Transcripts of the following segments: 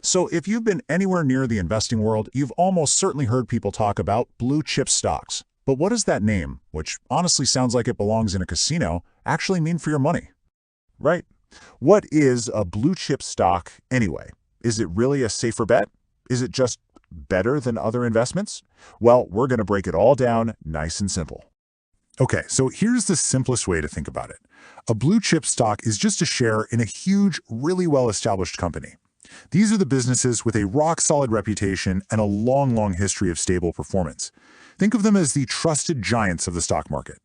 So if you've been anywhere near the investing world, you've almost certainly heard people talk about blue chip stocks. But what does that name, which honestly sounds like it belongs in a casino, actually mean for your money? Right? What is a blue chip stock anyway? Is it really a safer bet? Is it just better than other investments? Well, we're going to break it all down nice and simple. Okay, so here's the simplest way to think about it. A blue chip stock is just a share in a huge, really well-established company. These are the businesses with a rock-solid reputation and a long history of stable performance. Think of them as the trusted giants of the stock market.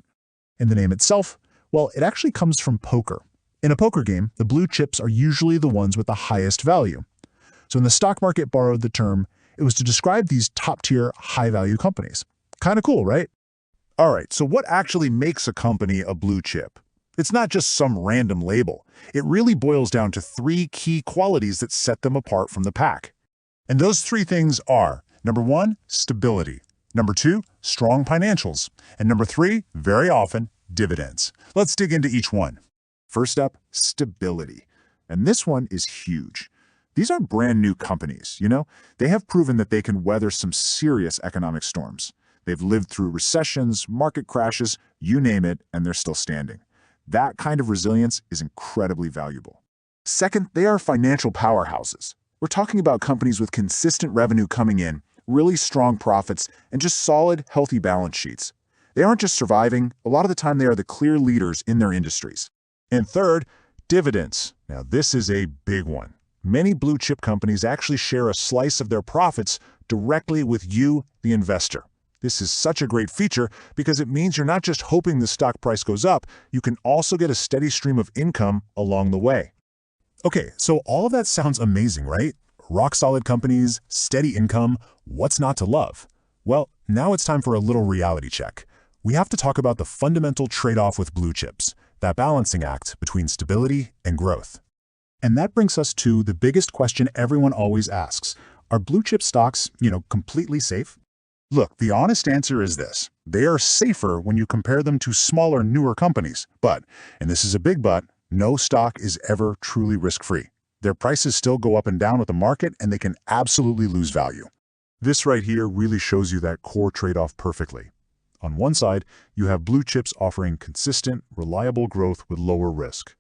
And the name itself, well, it actually comes from poker. In a poker game, the blue chips are usually the ones with the highest value. So when the stock market borrowed the term, it was to describe these top-tier, high-value companies. Kind of cool, right? All right, so what actually makes a company a blue chip? It's not just some random label. It really boils down to three key qualities that set them apart from the pack. And those three things are, number one, stability. Number two, strong financials. And number three, very often, dividends. Let's dig into each one. First up, stability. And this one is huge. These aren't brand new companies, They have proven that they can weather some serious economic storms. They've lived through recessions, market crashes, you name it, and they're still standing. That kind of resilience is incredibly valuable. Second, they are financial powerhouses. We're talking about companies with consistent revenue coming in, really strong profits, and just solid, healthy balance sheets. They aren't just surviving, a lot of the time they are the clear leaders in their industries. And third, dividends. Now this is a big one. Many blue chip companies actually share a slice of their profits directly with you, the investor. This is such a great feature because it means you're not just hoping the stock price goes up, you can also get a steady stream of income along the way. Okay, so all of that sounds amazing, right? Rock-solid companies, steady income, what's not to love? Well, now it's time for a little reality check. We have to talk about the fundamental trade-off with blue chips, that balancing act between stability and growth. And that brings us to the biggest question everyone always asks. Are blue chip stocks, completely safe? Look, the honest answer is this. They are safer when you compare them to smaller, newer companies. But, and this is a big but, no stock is ever truly risk-free. Their prices still go up and down with the market, and they can absolutely lose value. This right here really shows you that core trade-off perfectly. On one side, you have blue chips offering consistent, reliable growth with lower risk.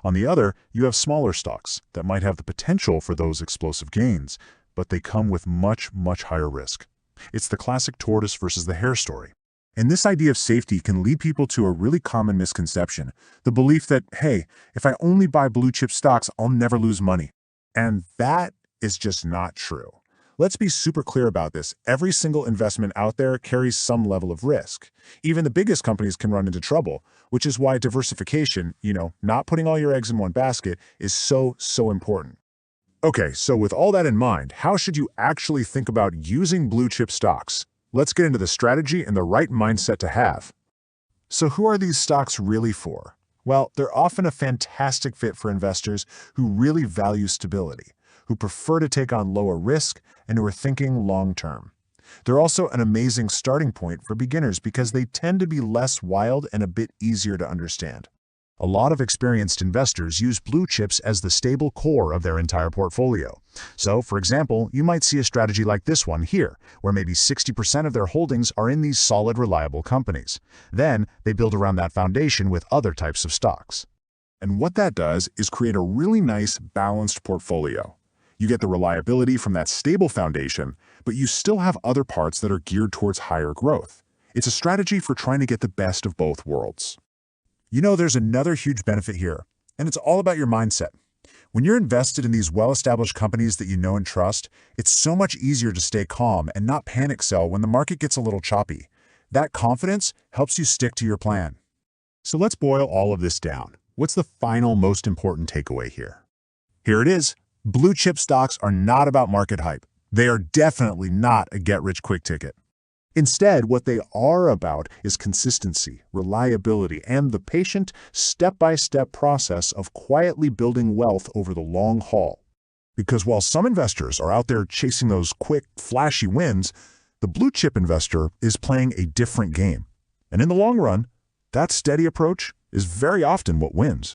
On the other, you have smaller stocks that might have the potential for those explosive gains, but they come with much higher risk. It's the classic tortoise versus the hare story. And this idea of safety can lead people to a really common misconception, the belief that, hey, if I only buy blue chip stocks, I'll never lose money. And that is just not true. Let's be super clear about this. Every single investment out there carries some level of risk. Even the biggest companies can run into trouble, which is why diversification, not putting all your eggs in one basket, is so important. Okay, so with all that in mind, how should you actually think about using blue chip stocks? Let's get into the strategy and the right mindset to have. So who are these stocks really for? Well, they're often a fantastic fit for investors who really value stability, who prefer to take on lower risk, and who are thinking long-term. They're also an amazing starting point for beginners because they tend to be less wild and a bit easier to understand. A lot of experienced investors use blue chips as the stable core of their entire portfolio. So, for example, you might see a strategy like this one here, where maybe 60% of their holdings are in these solid, reliable companies. Then, they build around that foundation with other types of stocks. And what that does is create a really nice, balanced portfolio. You get the reliability from that stable foundation, but you still have other parts that are geared towards higher growth. It's a strategy for trying to get the best of both worlds. There's another huge benefit here, and it's all about your mindset. When you're invested in these well-established companies that you know and trust, it's so much easier to stay calm and not panic sell when the market gets a little choppy. That confidence helps you stick to your plan. So let's boil all of this down. What's the final most important takeaway here? Here it is. Blue chip stocks are not about market hype. They are definitely not a get-rich-quick ticket. Instead, what they are about is consistency, reliability, and the patient, step-by-step process of quietly building wealth over the long haul. Because while some investors are out there chasing those quick, flashy wins, the blue chip investor is playing a different game. And in the long run, that steady approach is very often what wins.